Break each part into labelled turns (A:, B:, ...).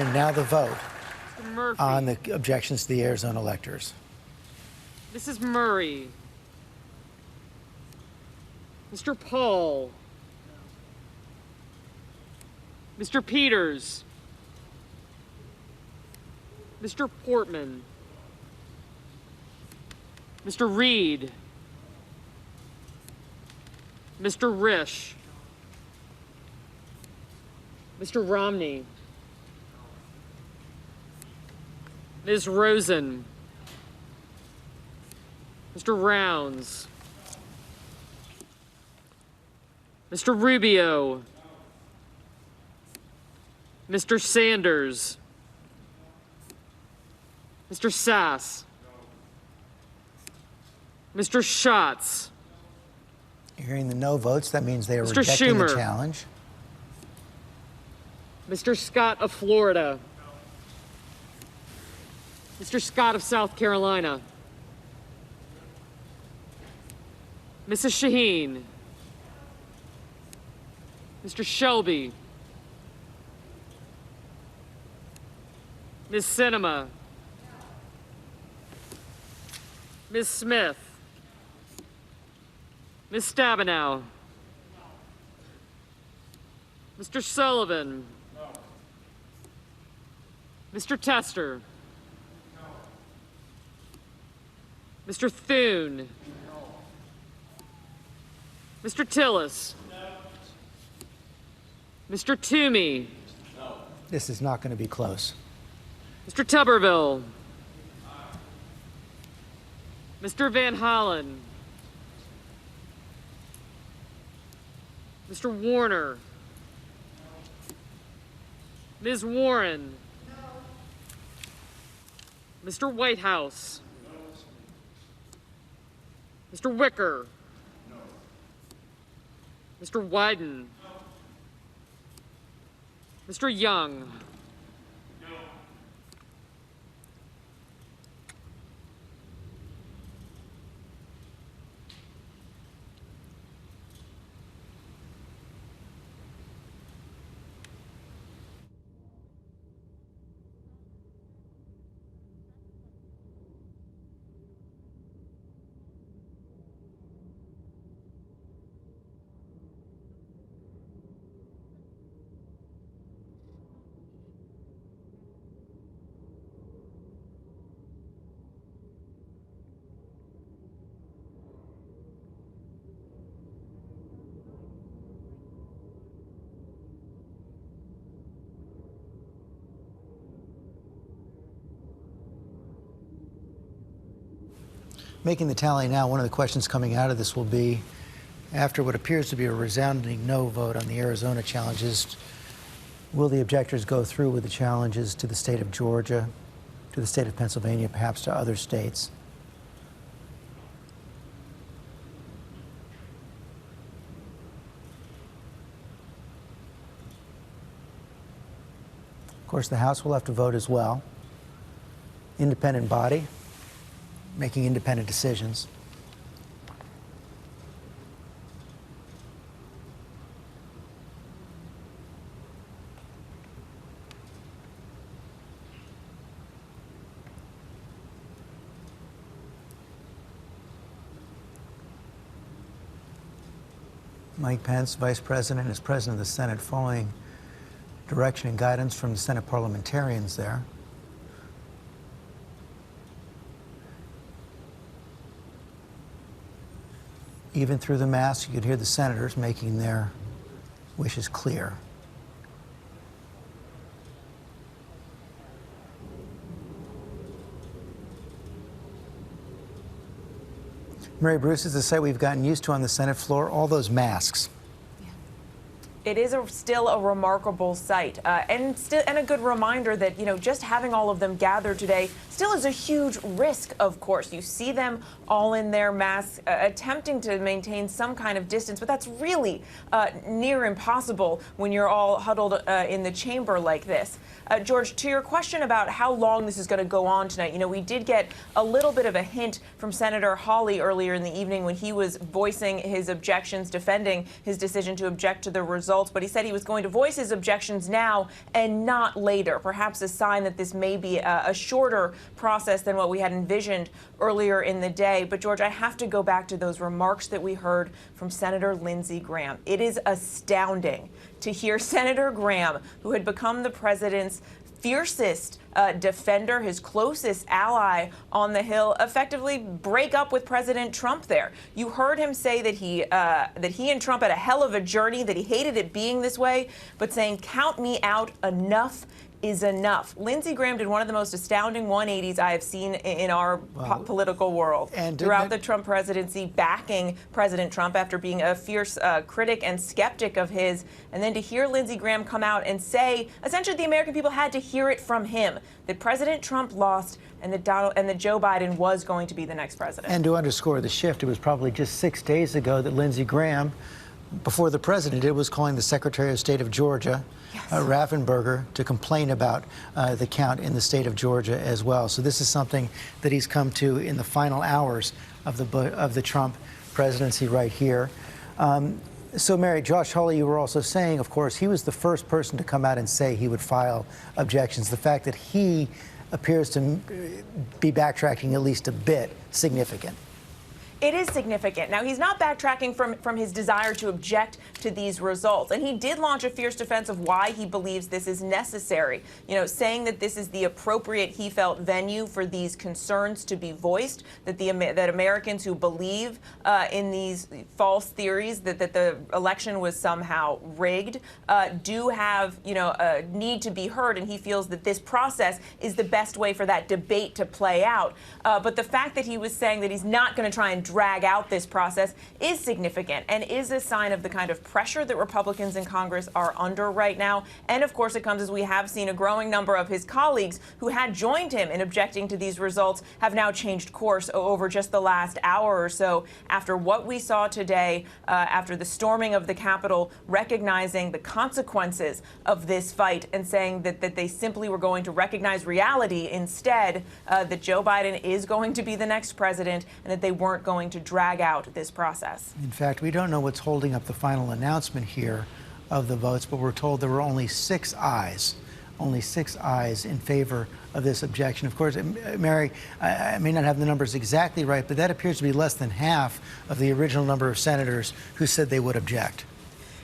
A: And now the vote
B: Mr. Murphy.
A: on the objections to the Arizona electors.
B: Mrs. Murray. Mr. Paul. Mr. Peters. Mr. Portman. Mr. Reed. Mr. Risch. Mr. Romney. Ms. Rosen. Mr. Rounds. Mr. Rubio. Mr. Sanders. Mr. Sass. Mr. Schatz.
A: Hearing the no votes, that means they are
B: Mr.
A: rejecting the
B: Schumer.
A: challenge.
B: Mr. Scott of Florida. Mr. Scott of South Carolina. Mrs. Shaheen. Mr. Shelby. Ms. Sinema. Ms. Smith. Ms. Stabenow. Mr. Sullivan. Mr. Tester. Mr. Thune. Mr. Tillis. Mr. Toomey.
A: This is not going to be close.
B: Mr. Tuberville. Mr. Van Hollen. Mr. Warner. Ms. Warren. Mr. Whitehouse. Mr. Wicker. Mr. Wyden. Mr. Young.
A: Making the tally now, one of the questions coming out of this will be, after what appears to be a resounding no vote on the Arizona challenges, will the objectors go through with the challenges to the state of Georgia, to the state of Pennsylvania, perhaps to other states? Of course, the House will have to vote as well. Independent body, making independent decisions. Mike Pence, Vice President, is President of the Senate, following direction and guidance from the Senate parliamentarians there. Even through the mask, you could hear the senators making their wishes clear. Mary Bruce, is the sight we've gotten used to on the Senate floor, all those masks.
C: It is still a remarkable sight, and a good reminder that, you know, just having all of them gathered today still is a huge risk, of course. You see them all in their masks, attempting to maintain some kind of distance, but that's really near impossible when you're all huddled in the chamber like this. George, to your question about how long this is going to go on tonight, you know, we did get a little bit of a hint from Senator Hawley earlier in the evening when he was voicing his objections, defending his decision to object to the result results, but he said he was going to voice his objections now and not later, perhaps a sign that this may be a shorter process than what we had envisioned earlier in the day. But, George, I have to go back to those remarks that we heard from Senator Lindsey Graham. It is astounding to hear Senator Graham, who had become the president's fiercest defender, his closest ally on the Hill, effectively break up with President Trump there. You heard him say that he and Trump had a hell of a journey, that he hated it being this way, but saying, count me out, enough is enough. Lindsey Graham did one of the most astounding 180s I have seen in our political world. And throughout the Trump presidency, backing President Trump after being a fierce critic and skeptic of his. And then to hear Lindsey Graham come out and say, essentially the American people had to hear it from him, that President Trump lost and that Joe Biden was going to be the next president.
A: And to underscore the shift, it was probably just 6 days ago that Lindsey Graham, before the president did, was calling the Secretary of State of Georgia, Raffensperger, to complain about the count in the state of Georgia as well. So this is something that he's come to in the final hours of the Trump presidency right here. So, Mary, Josh Hawley, you were also saying, of course, he was the first person to come out and say he would file objections. The fact that he appears to be backtracking at least a bit significant.
C: It is significant. Now, he's not backtracking from his desire to object to these results. And he did launch a fierce defense of why he believes this is necessary, you know, saying that this is the appropriate, he felt, venue for these concerns to be voiced, that that Americans who believe in these false theories that the election was somehow rigged do have, you know, a need to be heard. And he feels that this process is the best way for that debate to play out. But the fact that he was saying that he's not going to try and drag out this process is significant and is a sign of the kind of pressure that Republicans in Congress are under right now. And of course, it comes as we have seen a growing number of his colleagues who had joined him in objecting to these results have now changed course over just the last hour or so after what we saw today, after the storming of the Capitol, recognizing the consequences of this fight and saying that they simply were going to recognize reality instead, that Joe Biden is going to be the next president and that they weren't going to drag out this process.
A: In fact, we don't know what's holding up the final announcement here of the votes, but we're told there were only 6 ayes in favor of this objection. Of course, Mary, I may not have the numbers exactly right, but that appears to be less than half of the original number of senators who said they would object.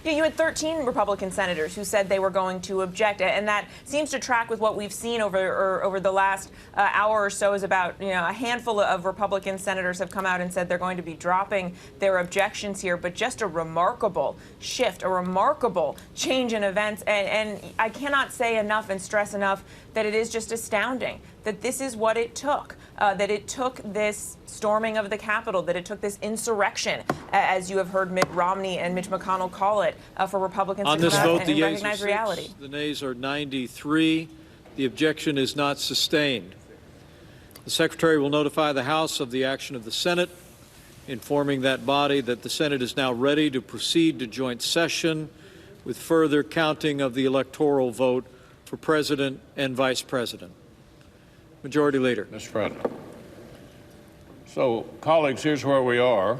C: Yeah, you had 13 Republican senators who said they were going to object, and that seems to track with what we've seen over the last hour or so. Is about, you know, a handful of Republican senators have come out and said they're going to be dropping their objections here. But just a remarkable shift, a remarkable change in events, and I cannot say enough and stress enough that it is just astounding that this is what it took, that it took this storming of the Capitol, that it took this insurrection, as you have heard Mitt Romney and Mitch McConnell call it, for Republicans
D: on
C: to
D: this
C: come
D: vote,
C: out
D: the
C: and
D: yeas
C: recognize
D: are 6,
C: reality.
D: the nays are 93. The objection is not sustained. The Secretary will notify the House of the action of the Senate, informing that body that the Senate is now ready to proceed to joint session with further counting of the electoral vote for President and Vice President. Majority Leader.
E: Mr. President. So, colleagues, here's where we are.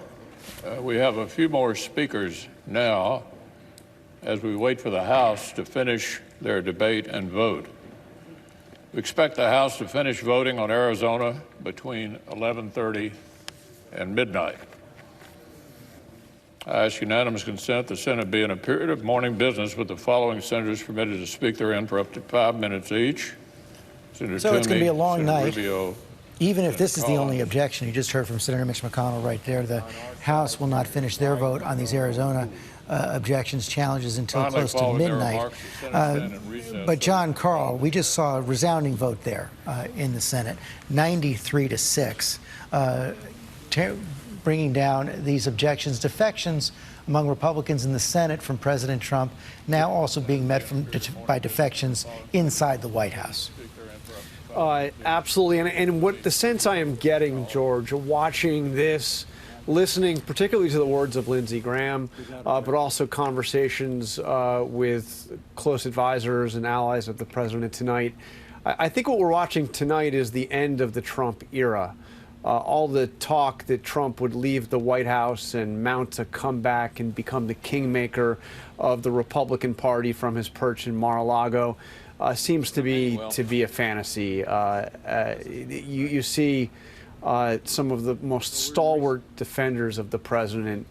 E: We have a few more speakers now as we wait for the House to finish their debate and vote. We expect the House to finish voting on Arizona between 11:30 and midnight. I ask unanimous consent the Senate be in a period of morning business with the following senators permitted to speak therein for up to 5 minutes each. Senator
A: So it's going to be a long
E: Senator
A: night.
E: Rubio,
A: Even if this is the only
E: Collins.
A: objection, you just heard from Senator Mitch McConnell right there, the House will not finish their vote on these Arizona objections, challenges until
E: Finally,
A: close to
E: following their
A: midnight.
E: remarks, the Senate stand in recess.
A: But John Carl, we just saw a resounding vote there in the Senate, 93-6, bringing down these objections, defections among Republicans in the Senate from President Trump, now also being met by defections inside the White House.
F: Absolutely. And what the sense I am getting, George, watching this, listening particularly to the words of Lindsey Graham, but also conversations with close advisors and allies of the president tonight, I think what we're watching tonight is the end of the Trump era. all the talk that Trump would leave the White House and mount a comeback and become the kingmaker of the Republican Party from his perch in Mar-a-Lago seems to be a fantasy. You see some of the most stalwart defenders of the president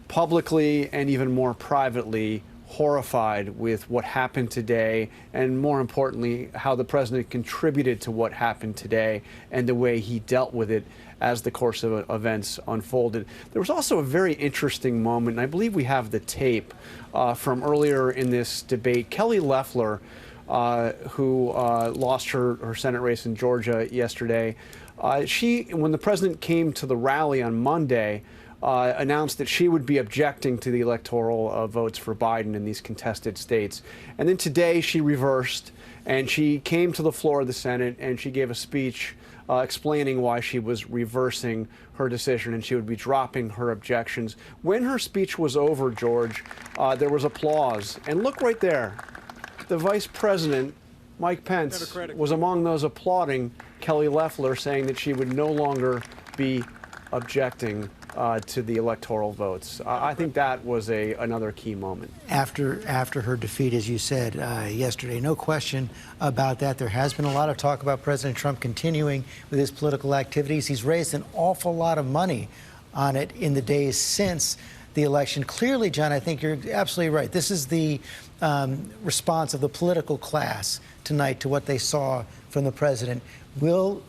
F: publicly and even more privately horrified with what happened today, and more importantly, how the president contributed to what happened today and the way he dealt with it as the course of events unfolded. There was also a very interesting moment, and I believe we have the tape from earlier in this debate. Kelly Loeffler, who lost her Senate race in Georgia yesterday, when the president came to the rally on Monday, announced that she would be objecting to the electoral votes for Biden in these contested states. And then today she reversed, and she came to the floor of the Senate and she gave a speech explaining why she was reversing her decision and she would be dropping her objections. When her speech was over, George, there was applause. And look right there. The Vice President, Mike Pence, was among those applauding Kelly Loeffler, saying that she would no longer be objecting to the electoral votes. I think that was another key moment.
A: After her defeat, as you said yesterday, no question about that. There has been a lot of talk about President Trump continuing with his political activities. He's raised an awful lot of money on it in the days since the election. Clearly, John, I think you're absolutely right. This is the response of the political class tonight to what they saw from the president. Will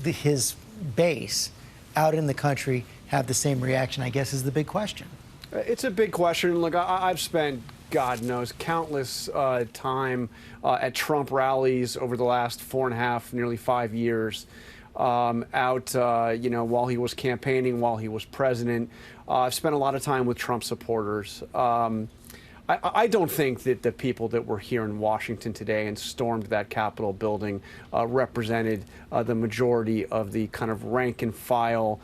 A: his base out in the country have the same reaction, I guess, is the big question.
F: It's a big question. Look, I've spent, God knows, countless time at Trump rallies over the last 4.5, nearly 5 years, while he was campaigning, while he was president. I've spent a lot of time with Trump supporters. I don't think that the people that were here in Washington today and stormed that Capitol building represented the majority of the kind of rank and file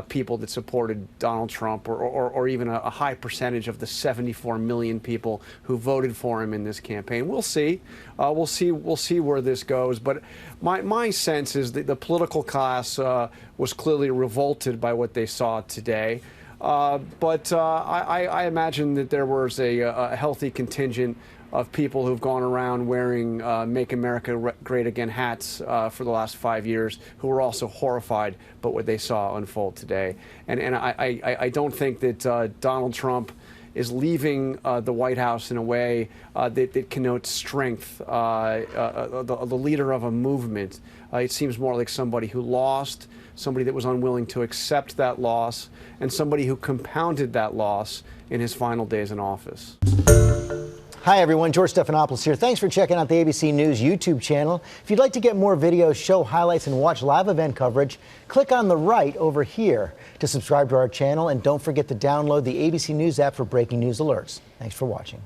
F: people that supported Donald Trump, or even a high percentage of the 74 million people who voted for him in this campaign. We'll see. We'll see where this goes. But my sense is that the political class was clearly revolted by what they saw today. But I imagine that there was a healthy contingent of people who've gone around wearing Make America Great Again hats for the last 5 years, who were also horrified by what they saw unfold today. And I don't think that Donald Trump is leaving the White House in a way that connotes strength, the leader of a movement. It seems more like somebody who lost, somebody that was unwilling to accept that loss, and somebody who compounded that loss in his final days in office.
A: Hi, everyone. George Stephanopoulos here. Thanks for checking out the ABC News YouTube channel. If you'd like to get more videos, show highlights, and watch live event coverage, click on the right over here to subscribe to our channel. And don't forget to download the ABC News app for breaking news alerts. Thanks for watching.